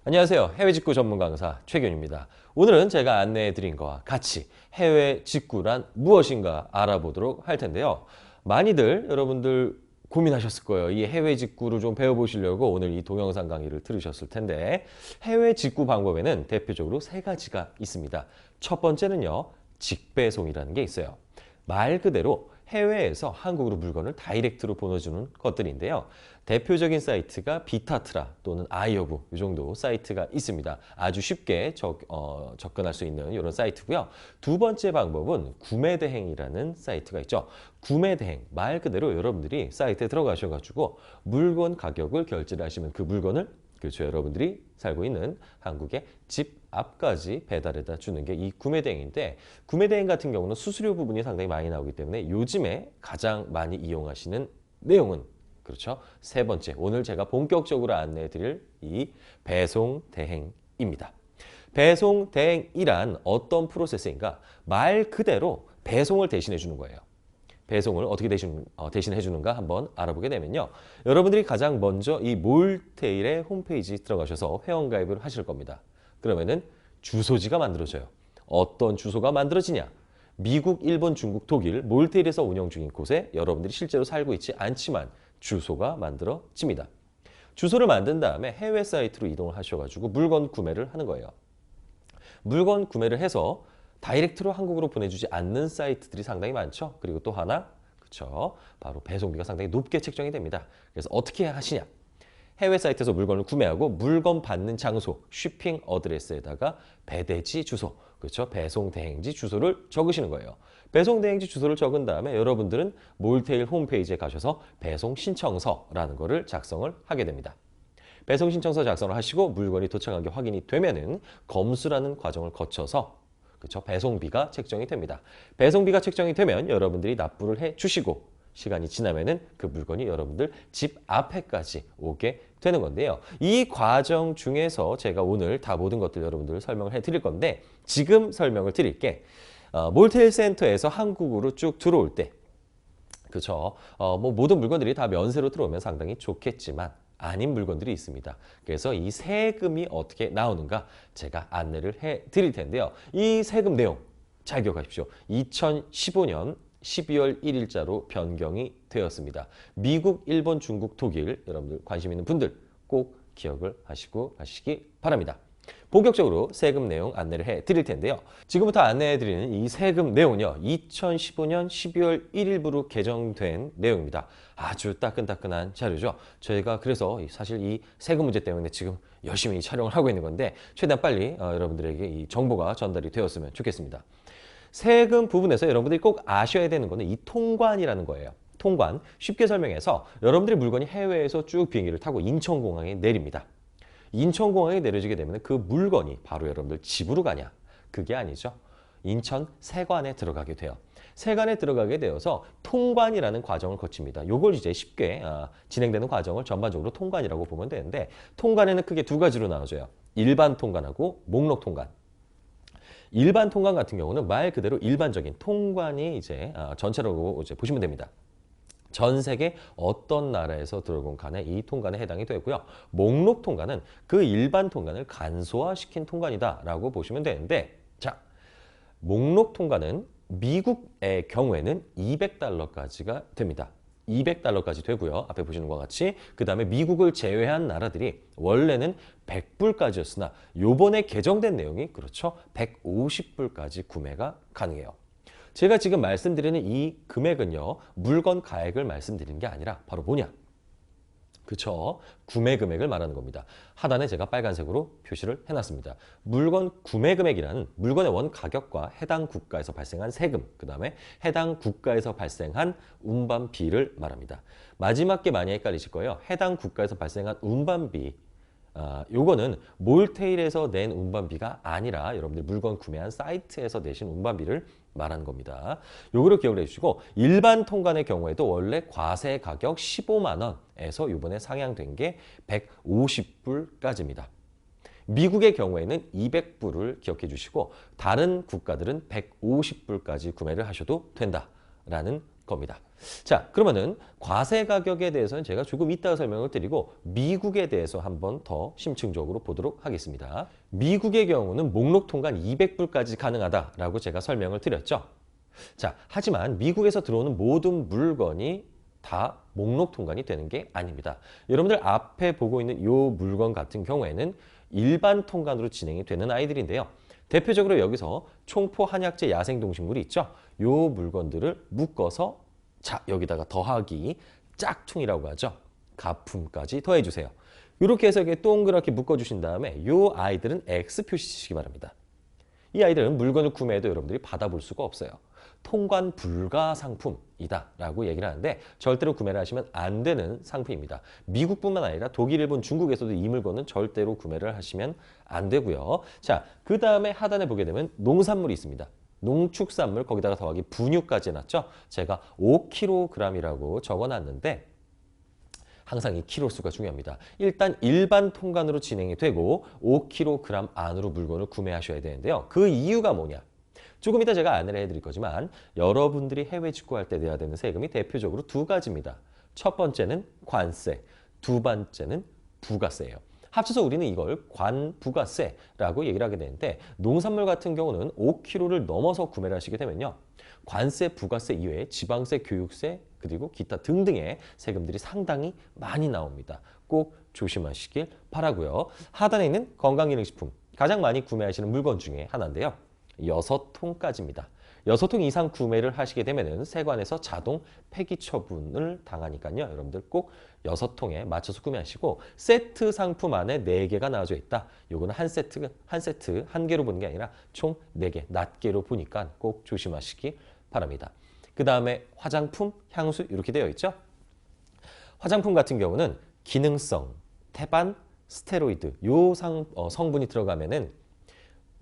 안녕하세요. 해외 직구 전문 강사 최균입니다. 오늘은 제가 안내해 드린 거와 같이 해외 직구란 무엇인가 알아보도록 할 텐데요. 많이들 여러분들 고민하셨을 거예요. 이 해외 직구를 좀 배워보시려고 오늘 이 동영상 강의를 들으셨을 텐데 해외 직구 방법에는 대표적으로 세 가지가 있습니다. 첫 번째는요. 직배송이라는 게 있어요. 말 그대로 해외에서 한국으로 물건을 다이렉트로 보내주는 것들인데요. 대표적인 사이트가 비타트라 또는 아이오브 이 정도 사이트가 있습니다. 아주 쉽게 접근할 수 있는 이런 사이트고요. 두 번째 방법은 구매대행이라는 사이트가 있죠. 구매대행, 말 그대로 여러분들이 사이트에 들어가셔가지고 물건 가격을 결제를 하시면 그 물건을 그렇죠. 여러분들이 살고 있는 한국의 집 앞까지 배달해다 주는 게 이 구매대행인데 구매대행 같은 경우는 수수료 부분이 상당히 많이 나오기 때문에 요즘에 가장 많이 이용하시는 내용은 그렇죠. 세 번째, 오늘 제가 본격적으로 안내해 드릴 이 배송대행입니다. 배송대행이란 어떤 프로세스인가? 말 그대로 배송을 대신해 주는 거예요. 배송을 어떻게 대신해 주는가 한번 알아보게 되면요. 여러분들이 가장 먼저 이 몰테일의 홈페이지 들어가셔서 회원가입을 하실 겁니다. 그러면은 주소지가 만들어져요. 어떤 주소가 만들어지냐? 미국, 일본, 중국, 독일, 몰테일에서 운영 중인 곳에 여러분들이 실제로 살고 있지 않지만 주소가 만들어집니다. 주소를 만든 다음에 해외 사이트로 이동을 하셔가지고 물건 구매를 하는 거예요. 물건 구매를 해서 다이렉트로 한국으로 보내주지 않는 사이트들이 상당히 많죠. 그리고 또 하나, 그렇죠. 바로 배송비가 상당히 높게 책정이 됩니다. 그래서 어떻게 하시냐? 해외 사이트에서 물건을 구매하고 물건 받는 장소, 쉬핑 어드레스에다가 배대지 주소, 그렇죠. 배송 대행지 주소를 적으시는 거예요. 배송 대행지 주소를 적은 다음에 여러분들은 몰테일 홈페이지에 가셔서 배송 신청서라는 거를 작성을 하게 됩니다. 배송 신청서 작성을 하시고 물건이 도착한 게 확인이 되면은 검수라는 과정을 거쳐서 그렇죠? 배송비가 책정이 됩니다. 배송비가 책정이 되면 여러분들이 납부를 해 주시고 시간이 지나면은 그 물건이 여러분들 집 앞에까지 오게 되는 건데요. 이 과정 중에서 제가 오늘 다 모든 것들 여러분들 설명을 해 드릴 건데 지금 설명을 드릴게 몰테일 센터에서 한국으로 쭉 들어올 때 그렇죠. 뭐 모든 물건들이 다 면세로 들어오면 상당히 좋겠지만 아닌 물건들이 있습니다. 그래서 이 세금이 어떻게 나오는가 제가 안내를 해 드릴 텐데요. 이 세금 내용 잘 기억하십시오. 2015년 12월 1일자로 변경이 되었습니다. 미국, 일본, 중국, 독일 여러분들 관심 있는 분들 꼭 기억을 하시고 가시기 바랍니다. 본격적으로 세금 내용 안내를 해 드릴 텐데요. 지금부터 안내해 드리는 이 세금 내용은요. 2015년 12월 1일부로 개정된 내용입니다. 아주 따끈따끈한 자료죠. 저희가 그래서 사실 이 세금 문제 때문에 지금 열심히 촬영을 하고 있는 건데 최대한 빨리 여러분들에게 이 정보가 전달이 되었으면 좋겠습니다. 세금 부분에서 여러분들이 꼭 아셔야 되는 거는 이 통관이라는 거예요. 통관, 쉽게 설명해서 여러분들이 물건이 해외에서 쭉 비행기를 타고 인천공항에 내립니다. 인천공항에 내려지게 되면 그 물건이 바로 여러분들 집으로 가냐? 그게 아니죠. 인천 세관에 들어가게 돼요. 세관에 들어가게 되어서 통관이라는 과정을 거칩니다. 요걸 이제 쉽게 진행되는 과정을 전반적으로 통관이라고 보면 되는데 통관에는 크게 두 가지로 나눠져요. 일반 통관하고 목록 통관. 일반 통관 같은 경우는 말 그대로 일반적인 통관이 이제 전체라고 이제 보시면 됩니다. 전 세계 어떤 나라에서 들어온 간에 이 통관에 해당이 되고요. 목록 통관은 그 일반 통관을 간소화시킨 통관이다라고 보시면 되는데 자, 목록 통관은 미국의 경우에는 200달러까지가 됩니다. 200달러까지 되고요. 앞에 보시는 것 같이 그 다음에 미국을 제외한 나라들이 원래는 100불까지였으나 요번에 개정된 내용이 그렇죠. 150불까지 구매가 가능해요. 제가 지금 말씀드리는 이 금액은요. 물건 가액을 말씀드리는 게 아니라 바로 뭐냐? 그쵸? 구매 금액을 말하는 겁니다. 하단에 제가 빨간색으로 표시를 해놨습니다. 물건 구매 금액이라는 물건의 원 가격과 해당 국가에서 발생한 세금, 그 다음에 해당 국가에서 발생한 운반비를 말합니다. 마지막 게 많이 헷갈리실 거예요. 해당 국가에서 발생한 운반비. 요거는 몰테일에서 낸 운반비가 아니라 여러분들 물건 구매한 사이트에서 내신 운반비를 말하는 겁니다. 요거를 기억을 해주시고 일반 통관의 경우에도 원래 과세 가격 15만 원에서 요번에 상향된 게 150불까지입니다. 미국의 경우에는 200불을 기억해 주시고 다른 국가들은 150불까지 구매를 하셔도 된다라는 겁니다. 자, 그러면은 과세 가격에 대해서는 제가 조금 이따가 설명을 드리고 미국에 대해서 한번 더 심층적으로 보도록 하겠습니다. 미국의 경우는 목록 통관 200불까지 가능하다라고 제가 설명을 드렸죠. 자, 하지만 미국에서 들어오는 모든 물건이 다 목록 통관이 되는 게 아닙니다. 여러분들 앞에 보고 있는 이 물건 같은 경우에는 일반 통관으로 진행이 되는 아이들인데요. 대표적으로 여기서 총포 한약재 야생동식물이 있죠. 이 물건들을 묶어서 자, 여기다가 더하기 짝퉁이라고 하죠. 가품까지 더해주세요. 이렇게 해서 이렇게 동그랗게 묶어주신 다음에 이 아이들은 X 표시시기 바랍니다. 이 아이들은 물건을 구매해도 여러분들이 받아볼 수가 없어요. 통관 불가 상품이다 라고 얘기를 하는데 절대로 구매를 하시면 안 되는 상품입니다. 미국뿐만 아니라 독일, 일본, 중국에서도 이 물건은 절대로 구매를 하시면 안 되고요. 자, 그 다음에 하단에 보게 되면 농산물이 있습니다. 농축산물 거기다가 더하기 분유까지 해놨죠. 제가 5kg이라고 적어놨는데 항상 이 키로수가 중요합니다. 일단 일반 통관으로 진행이 되고 5kg 안으로 물건을 구매하셔야 되는데요. 그 이유가 뭐냐? 조금 이따 제가 안내를 해드릴 거지만 여러분들이 해외 직구할 때 내야 되는 세금이 대표적으로 두 가지입니다. 첫 번째는 관세, 두 번째는 부가세예요. 합쳐서 우리는 이걸 관부가세라고 얘기를 하게 되는데 농산물 같은 경우는 5kg를 넘어서 구매를 하시게 되면요. 관세, 부가세 이외에 지방세, 교육세, 그리고 기타 등등의 세금들이 상당히 많이 나옵니다. 꼭 조심하시길 바라고요. 하단에 있는 건강기능식품, 가장 많이 구매하시는 물건 중에 하나인데요. 6통까지입니다. 6통 이상 구매를 하시게 되면 세관에서 자동 폐기 처분을 당하니까요. 여러분들 꼭 6통에 맞춰서 구매하시고 세트 상품 안에 4개가 나와져 있다. 요거는 한 세트 한 개로 보는 게 아니라 총 4개, 낱개로 보니까 꼭 조심하시기 바랍니다. 그 다음에 화장품, 향수 이렇게 되어 있죠. 화장품 같은 경우는 기능성, 태반, 스테로이드 요 성분이 들어가면은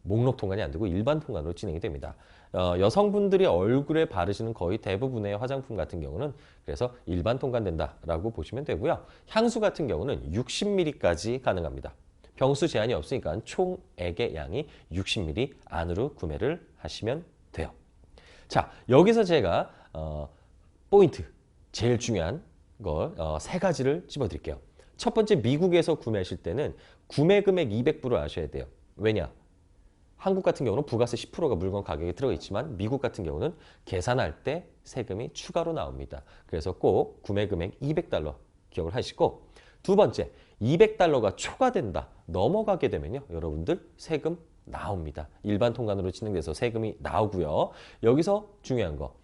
목록 통관이 안 되고 일반 통관으로 진행이 됩니다. 여성분들이 얼굴에 바르시는 거의 대부분의 화장품 같은 경우는 그래서 일반 통관된다라고 보시면 되고요. 향수 같은 경우는 60ml까지 가능합니다. 병수 제한이 없으니까 총액의 양이 60ml 안으로 구매를 하시면 돼요. 자, 여기서 제가 포인트, 제일 중요한 걸 3가지를 찝어드릴게요. 첫 번째, 미국에서 구매하실 때는 구매 금액 200불을 아셔야 돼요. 왜냐? 한국 같은 경우는 부가세 10%가 물건 가격에 들어있지만 미국 같은 경우는 계산할 때 세금이 추가로 나옵니다. 그래서 꼭 구매 금액 200달러 기억을 하시고 두 번째, 200달러가 초과된다, 넘어가게 되면요. 여러분들 세금 나옵니다. 일반 통관으로 진행돼서 세금이 나오고요. 여기서 중요한 거,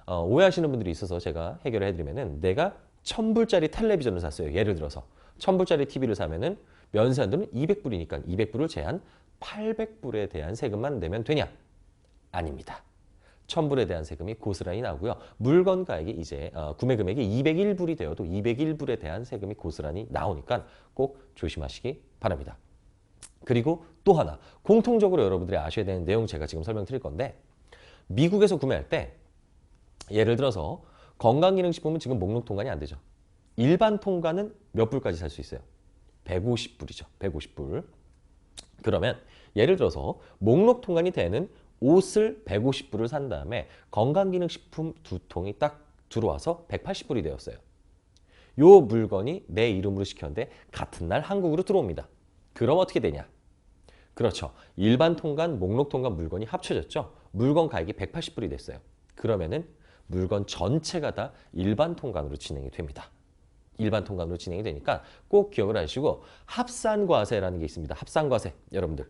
오해하시는 분들이 있어서 제가 해결을 해드리면은 내가 1000불짜리 텔레비전을 샀어요. 예를 들어서 1000불짜리 TV를 사면은 면세한도는 200불이니까 200불을 제한 800불에 대한 세금만 내면 되냐? 아닙니다. 1000불에 대한 세금이 고스란히 나오고요. 물건 가액이 이제 구매 금액이 201불이 되어도 201불에 대한 세금이 고스란히 나오니까 꼭 조심하시기 바랍니다. 그리고 또 하나, 공통적으로 여러분들이 아셔야 되는 내용 제가 지금 설명드릴 건데 미국에서 구매할 때 예를 들어서 건강기능식품은 지금 목록 통관이 안 되죠. 일반 통관은 몇 불까지 살 수 있어요? 150불이죠. 150불. 그러면 예를 들어서 목록 통관이 되는 옷을 150불을 산 다음에 건강기능식품 2통이 딱 들어와서 180불이 되었어요. 요 물건이 내 이름으로 시켰는데 같은 날 한국으로 들어옵니다. 그럼 어떻게 되냐? 그렇죠. 일반 통관, 목록 통관 물건이 합쳐졌죠. 물건 가격이 180불이 됐어요. 그러면은 물건 전체가 다 일반 통관으로 진행이 됩니다. 일반 통관으로 진행이 되니까 꼭 기억을 하시고 합산과세라는 게 있습니다. 합산과세 여러분들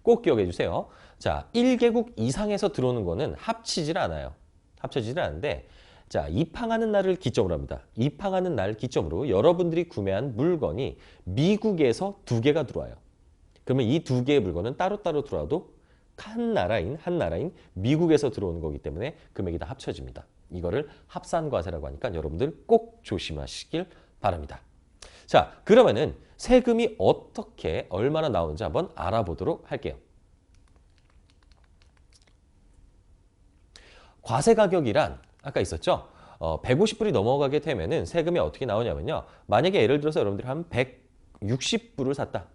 꼭 기억해 주세요. 자, 1개국 이상에서 들어오는 거는 합치질 않아요. 합쳐지질 않는데 자, 입항하는 날을 기점으로 합니다. 입항하는 날 기점으로 여러분들이 구매한 물건이 미국에서 2개가 들어와요. 그러면 이 2개의 물건은 따로따로 들어와도 한 나라인 미국에서 들어오는 거기 때문에 금액이 다 합쳐집니다. 이거를 합산과세라고 하니까 여러분들 꼭 조심하시길 바랍니다. 자, 그러면은 세금이 어떻게 얼마나 나오는지 한번 알아보도록 할게요. 과세 가격이란 아까 있었죠? 150불이 넘어가게 되면은 세금이 어떻게 나오냐면요. 만약에 예를 들어서 여러분들이 한 160불을 샀다.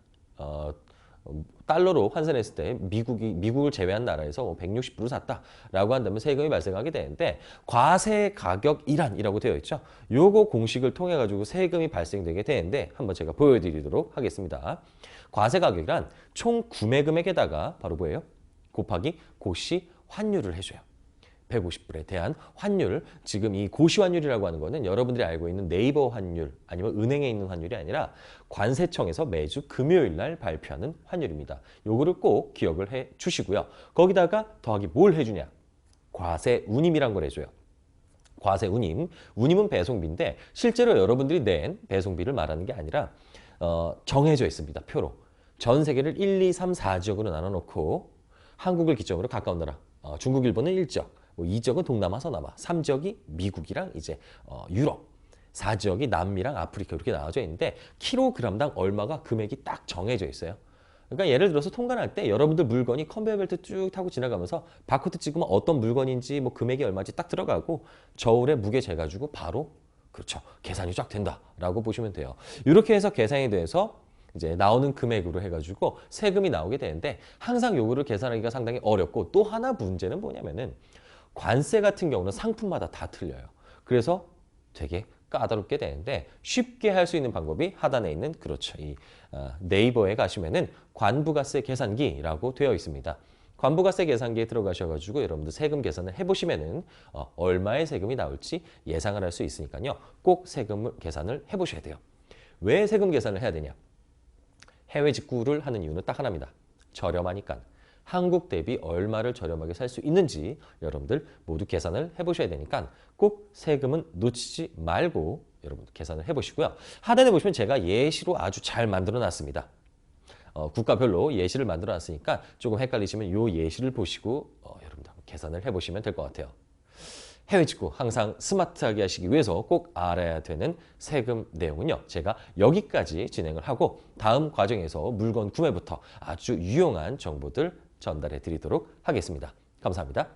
달러로 환산했을 때 미국을 제외한 나라에서 160불을 샀다라고 한다면 세금이 발생하게 되는데 과세 가격 일환이라고 되어 있죠. 요거 공식을 통해 가지고 세금이 발생되게 되는데 한번 제가 보여드리도록 하겠습니다. 과세 가격이란 총 구매 금액에다가 바로 뭐예요? 곱하기 고시 환율을 해줘요. 150불에 대한 환율, 지금 이 고시 환율이라고 하는 거는 여러분들이 알고 있는 네이버 환율 아니면 은행에 있는 환율이 아니라 관세청에서 매주 금요일 날 발표하는 환율입니다. 요거를 꼭 기억을 해 주시고요. 거기다가 더하기 뭘 해주냐? 과세 운임이란 걸 해줘요. 과세 운임, 운임은 배송비인데 실제로 여러분들이 낸 배송비를 말하는 게 아니라 정해져 있습니다. 표로. 전 세계를 1, 2, 3, 4지역으로 나눠놓고 한국을 기점으로 가까운 나라, 중국, 일본은 1지역, 2지역은 동남아, 서남아, 3지역이 미국이랑 이제 유럽, 4지역이 남미랑 아프리카 이렇게 나눠져 있는데 킬로그램당 얼마가 금액이 딱 정해져 있어요. 그러니까 예를 들어서 통관할 때 여러분들 물건이 컨베이어 벨트 쭉 타고 지나가면서 바코드 찍으면 어떤 물건인지 뭐 금액이 얼마인지 딱 들어가고 저울에 무게 재가지고 바로 그렇죠. 계산이 쫙 된다라고 보시면 돼요. 이렇게 해서 계산이 돼서 이제 나오는 금액으로 해가지고 세금이 나오게 되는데 항상 요거를 계산하기가 상당히 어렵고 또 하나 문제는 뭐냐면은 관세 같은 경우는 상품마다 다 틀려요. 그래서 되게 까다롭게 되는데 쉽게 할 수 있는 방법이 하단에 있는 그렇죠. 이 네이버에 가시면은 관부가세 계산기라고 되어 있습니다. 관부가세 계산기에 들어가셔가지고 여러분들 세금 계산을 해보시면은 얼마의 세금이 나올지 예상을 할 수 있으니까요. 꼭 세금 계산을 해보셔야 돼요. 왜 세금 계산을 해야 되냐? 해외 직구를 하는 이유는 딱 하나입니다. 저렴하니까. 한국 대비 얼마를 저렴하게 살 수 있는지 여러분들 모두 계산을 해보셔야 되니까 꼭 세금은 놓치지 말고 여러분들 계산을 해보시고요. 하단에 보시면 제가 예시로 아주 잘 만들어 놨습니다. 국가별로 예시를 만들어 놨으니까 조금 헷갈리시면 이 예시를 보시고 여러분들 계산을 해보시면 될 것 같아요. 해외 직구 항상 스마트하게 하시기 위해서 꼭 알아야 되는 세금 내용은요. 제가 여기까지 진행을 하고 다음 과정에서 물건 구매부터 아주 유용한 정보들 전달해 드리도록 하겠습니다. 감사합니다.